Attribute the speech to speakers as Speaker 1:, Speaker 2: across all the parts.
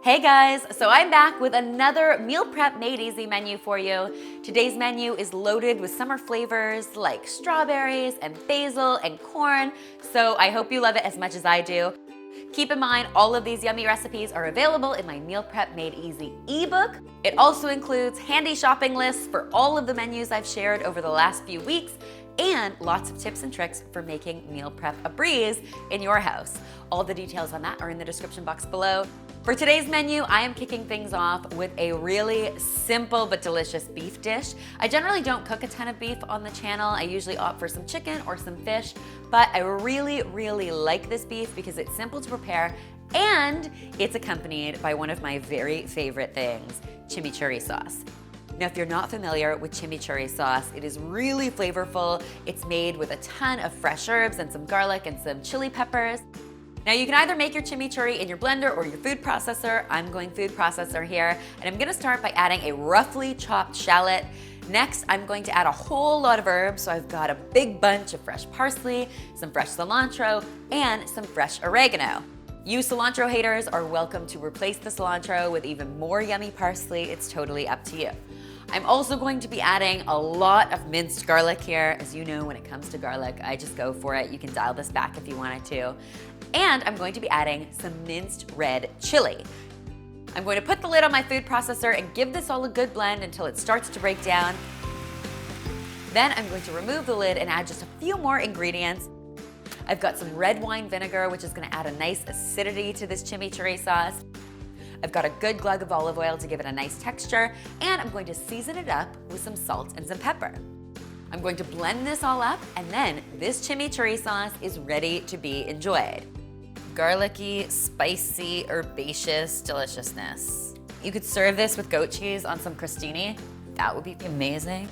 Speaker 1: Hey guys, so I'm back with another meal prep made easy menu for you. Today's menu is loaded with summer flavors like strawberries and basil and corn, so I hope you love it as much as I do. Keep in mind, all of these yummy recipes are available in my Meal Prep Made Easy ebook. It also includes handy shopping lists for all of the menus I've shared over the last few weeks, and lots of tips and tricks for making meal prep a breeze in your house. All the details on that are in the description box below. For today's menu, I am kicking things off with a really simple but delicious beef dish. I generally don't cook a ton of beef on the channel. I usually opt for some chicken or some fish, but I really like this beef because it's simple to prepare and it's accompanied by one of my very favorite things, chimichurri sauce. Now, if you're not familiar with chimichurri sauce, it is really flavorful. It's made with a ton of fresh herbs and some garlic and some chili peppers. Now, you can either make your chimichurri in your blender or your food processor. I'm going food processor here, and I'm gonna start by adding a roughly chopped shallot. Next, I'm going to add a whole lot of herbs, so I've got a big bunch of fresh parsley, some fresh cilantro, and some fresh oregano. You cilantro haters are welcome to replace the cilantro with even more yummy parsley. It's totally up to you. I'm also going to be adding a lot of minced garlic here. As you know, when it comes to garlic, I just go for it. You can dial this back if you wanted to. And I'm going to be adding some minced red chili. I'm going to put the lid on my food processor and give this all a good blend until it starts to break down. Then I'm going to remove the lid and add just a few more ingredients. I've got some red wine vinegar, which is gonna add a nice acidity to this chimichurri sauce. I've got a good glug of olive oil to give it a nice texture, and I'm going to season it up with some salt and some pepper. I'm going to blend this all up, and then this chimichurri sauce is ready to be enjoyed. Garlicky, spicy, herbaceous deliciousness. You could serve this with goat cheese on some crostini. That would be amazing.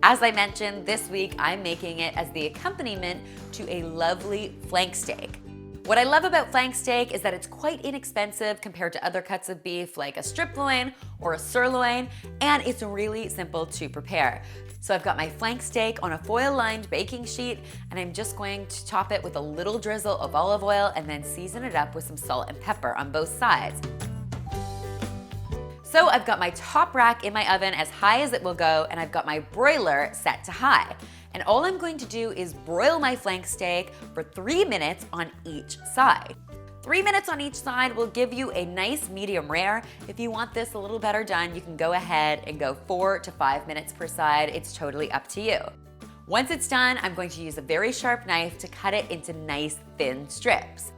Speaker 1: As I mentioned, this week I'm making it as the accompaniment to a lovely flank steak. What I love about flank steak is that it's quite inexpensive compared to other cuts of beef like a strip loin or a sirloin, and it's really simple to prepare. So I've got my flank steak on a foil-lined baking sheet, and I'm just going to top it with a little drizzle of olive oil and then season it up with some salt and pepper on both sides. So I've got my top rack in my oven as high as it will go, and I've got my broiler set to high. And all I'm going to do is broil my flank steak for 3 minutes on each side. 3 minutes on each side will give you a nice medium rare. If you want this a little better done, you can go ahead and go 4 to 5 minutes per side. It's totally up to you. Once it's done, I'm going to use a very sharp knife to cut it into nice thin strips.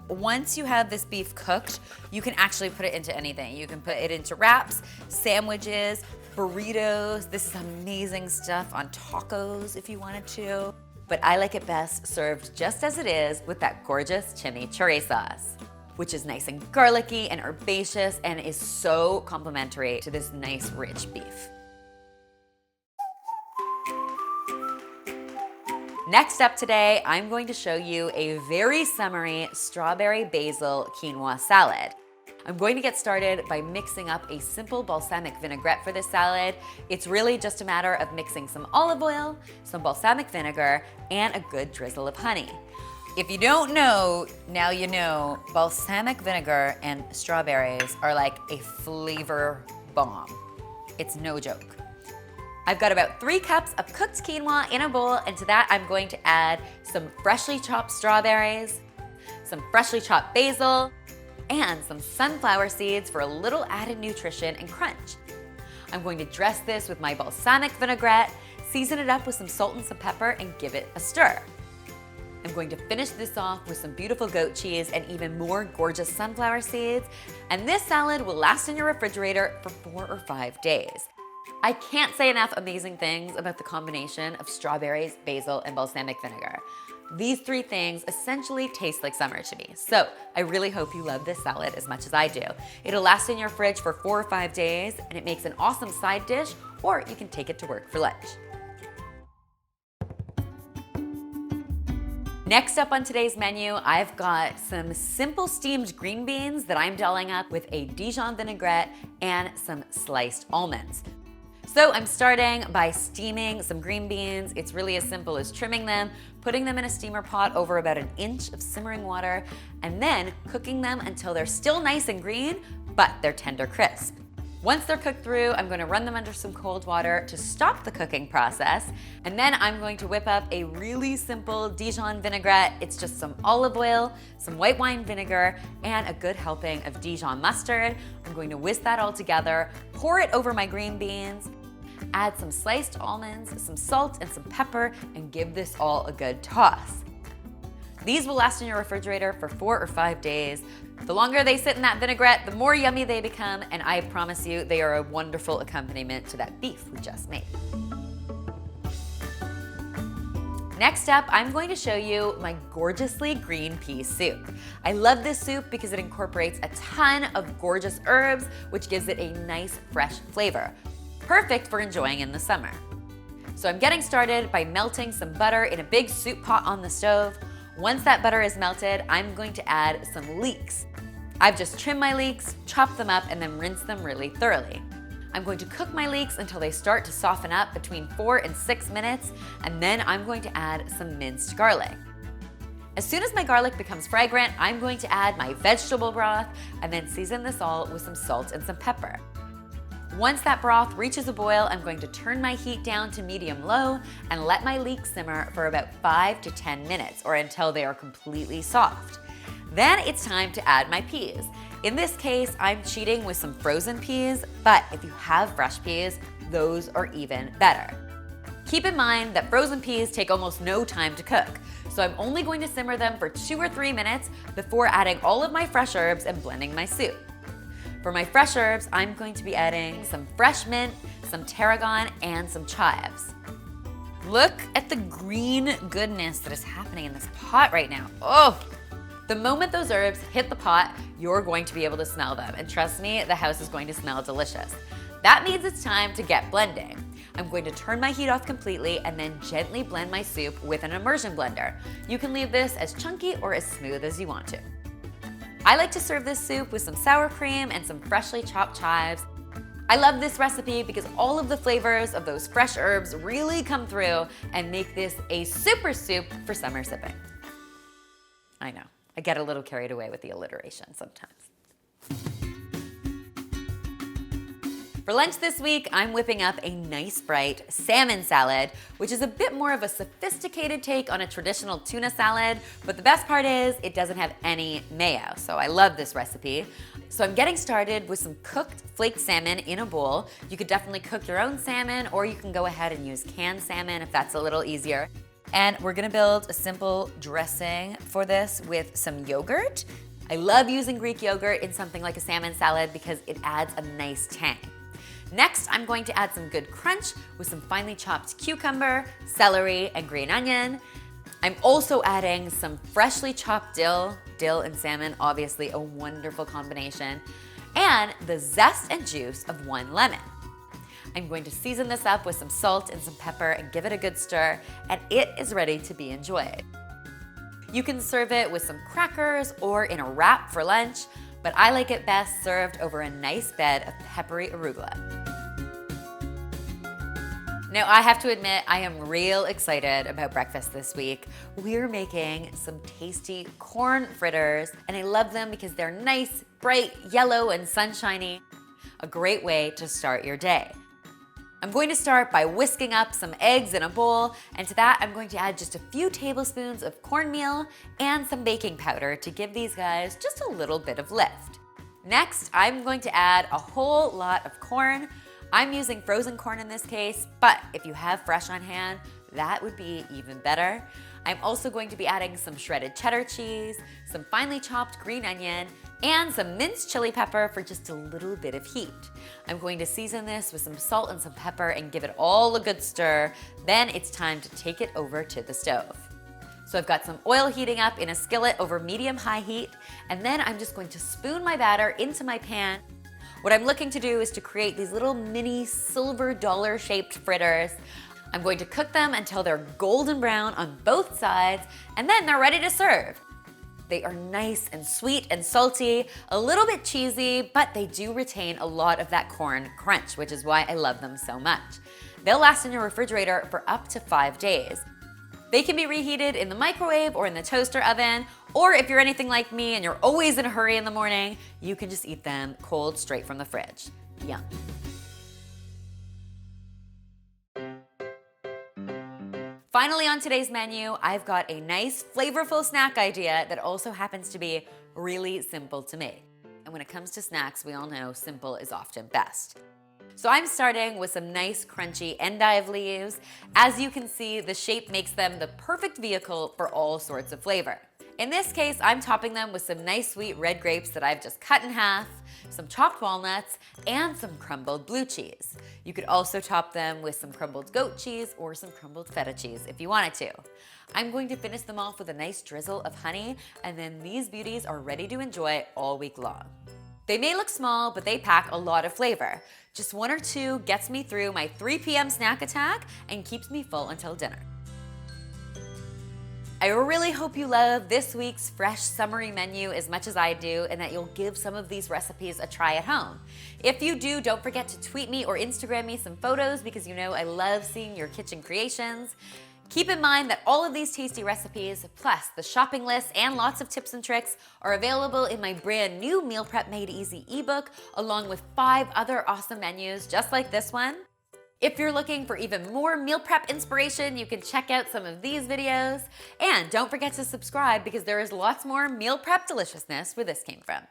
Speaker 1: Once you have this beef cooked, you can actually put it into anything. You can put it into wraps, sandwiches, burritos. This is amazing stuff on tacos if you wanted to. But I like it best served just as it is with that gorgeous chimichurri sauce, which is nice and garlicky and herbaceous and is so complimentary to this nice rich beef. Next up today, I'm going to show you a very summery strawberry basil quinoa salad. I'm going to get started by mixing up a simple balsamic vinaigrette for this salad. It's really just a matter of mixing some olive oil, some balsamic vinegar, and a good drizzle of honey. If you don't know, now you know, balsamic vinegar and strawberries are like a flavor bomb. It's no joke. I've got about 3 cups of cooked quinoa in a bowl, and to that I'm going to add some freshly chopped strawberries, some freshly chopped basil, and some sunflower seeds for a little added nutrition and crunch. I'm going to dress this with my balsamic vinaigrette, season it up with some salt and some pepper, and give it a stir. I'm going to finish this off with some beautiful goat cheese and even more gorgeous sunflower seeds, and this salad will last in your refrigerator for 4 or 5 days. I can't say enough amazing things about the combination of strawberries, basil, and balsamic vinegar. These 3 things essentially taste like summer to me, so I really hope you love this salad as much as I do. It'll last in your fridge for 4 or 5 days, and it makes an awesome side dish, or you can take it to work for lunch. Next up on today's menu, I've got some simple steamed green beans that I'm dolling up with a Dijon vinaigrette and some sliced almonds. So I'm starting by steaming some green beans. It's really as simple as trimming them, putting them in a steamer pot over about an inch of simmering water, and then cooking them until they're still nice and green, but they're tender crisp. Once they're cooked through, I'm going to run them under some cold water to stop the cooking process, and then I'm going to whip up a really simple Dijon vinaigrette. It's just some olive oil, some white wine vinegar, and a good helping of Dijon mustard. I'm going to whisk that all together, pour it over my green beans, add some sliced almonds, some salt, and some pepper, and give this all a good toss. These will last in your refrigerator for 4 or 5 days. The longer they sit in that vinaigrette, the more yummy they become, and I promise you, they are a wonderful accompaniment to that beef we just made. Next up, I'm going to show you my gorgeously green pea soup. I love this soup because it incorporates a ton of gorgeous herbs, which gives it a nice, fresh flavor. Perfect for enjoying in the summer. So I'm getting started by melting some butter in a big soup pot on the stove. Once that butter is melted, I'm going to add some leeks. I've just trimmed my leeks, chopped them up, and then rinsed them really thoroughly. I'm going to cook my leeks until they start to soften up between 4 and 6 minutes, and then I'm going to add some minced garlic. As soon as my garlic becomes fragrant, I'm going to add my vegetable broth and then season this all with some salt and some pepper. Once that broth reaches a boil, I'm going to turn my heat down to medium-low and let my leeks simmer for about 5 to 10 minutes or until they are completely soft. Then it's time to add my peas. In this case, I'm cheating with some frozen peas, but if you have fresh peas, those are even better. Keep in mind that frozen peas take almost no time to cook, so I'm only going to simmer them for 2 or 3 minutes before adding all of my fresh herbs and blending my soup. For my fresh herbs, I'm going to be adding some fresh mint, some tarragon, and some chives. Look at the green goodness that is happening in this pot right now. Oh! The moment those herbs hit the pot, you're going to be able to smell them. And trust me, the house is going to smell delicious. That means it's time to get blending. I'm going to turn my heat off completely and then gently blend my soup with an immersion blender. You can leave this as chunky or as smooth as you want to. I like to serve this soup with some sour cream and some freshly chopped chives. I love this recipe because all of the flavors of those fresh herbs really come through and make this a super soup for summer sipping. I know, I get a little carried away with the alliteration sometimes. For lunch this week, I'm whipping up a nice bright salmon salad, which is a bit more of a sophisticated take on a traditional tuna salad, but the best part is it doesn't have any mayo, so I love this recipe. So I'm getting started with some cooked flaked salmon in a bowl. You could definitely cook your own salmon, or you can go ahead and use canned salmon if that's a little easier. And we're gonna build a simple dressing for this with some yogurt. I love using Greek yogurt in something like a salmon salad because it adds a nice tang. Next, I'm going to add some good crunch with some finely chopped cucumber, celery, and green onion. I'm also adding some freshly chopped dill. Dill and salmon, obviously a wonderful combination. And the zest and juice of 1 lemon. I'm going to season this up with some salt and some pepper and give it a good stir, and it is ready to be enjoyed. You can serve it with some crackers or in a wrap for lunch, but I like it best served over a nice bed of peppery arugula. Now, I have to admit, I am real excited about breakfast this week. We're making some tasty corn fritters, and I love them because they're nice, bright, yellow, and sunshiny. A great way to start your day. I'm going to start by whisking up some eggs in a bowl, and to that I'm going to add just a few tablespoons of cornmeal and some baking powder to give these guys just a little bit of lift. Next, I'm going to add a whole lot of corn. I'm using frozen corn in this case, but if you have fresh on hand, that would be even better. I'm also going to be adding some shredded cheddar cheese, some finely chopped green onion, and some minced chili pepper for just a little bit of heat. I'm going to season this with some salt and some pepper and give it all a good stir. Then it's time to take it over to the stove. So I've got some oil heating up in a skillet over medium-high heat, and then I'm just going to spoon my batter into my pan. What I'm looking to do is to create these little mini silver dollar-shaped fritters. I'm going to cook them until they're golden brown on both sides, and then they're ready to serve. They are nice and sweet and salty, a little bit cheesy, but they do retain a lot of that corn crunch, which is why I love them so much. They'll last in your refrigerator for up to 5 days. They can be reheated in the microwave or in the toaster oven, or if you're anything like me and you're always in a hurry in the morning, you can just eat them cold straight from the fridge. Yum. Finally on today's menu, I've got a nice flavorful snack idea that also happens to be really simple to make. And when it comes to snacks, we all know simple is often best. So I'm starting with some nice crunchy endive leaves. As you can see, the shape makes them the perfect vehicle for all sorts of flavor. In this case, I'm topping them with some nice sweet red grapes that I've just cut in half, some chopped walnuts, and some crumbled blue cheese. You could also top them with some crumbled goat cheese or some crumbled feta cheese if you wanted to. I'm going to finish them off with a nice drizzle of honey, and then these beauties are ready to enjoy all week long. They may look small, but they pack a lot of flavor. Just 1 or 2 gets me through my 3 p.m. snack attack and keeps me full until dinner. I really hope you love this week's fresh summery menu as much as I do, and that you'll give some of these recipes a try at home. If you do, don't forget to tweet me or Instagram me some photos, because you know I love seeing your kitchen creations. Keep in mind that all of these tasty recipes, plus the shopping list and lots of tips and tricks, are available in my brand new Meal Prep Made Easy ebook, along with 5 other awesome menus just like this one. If you're looking for even more meal prep inspiration, you can check out some of these videos. And don't forget to subscribe, because there is lots more meal prep deliciousness where this came from.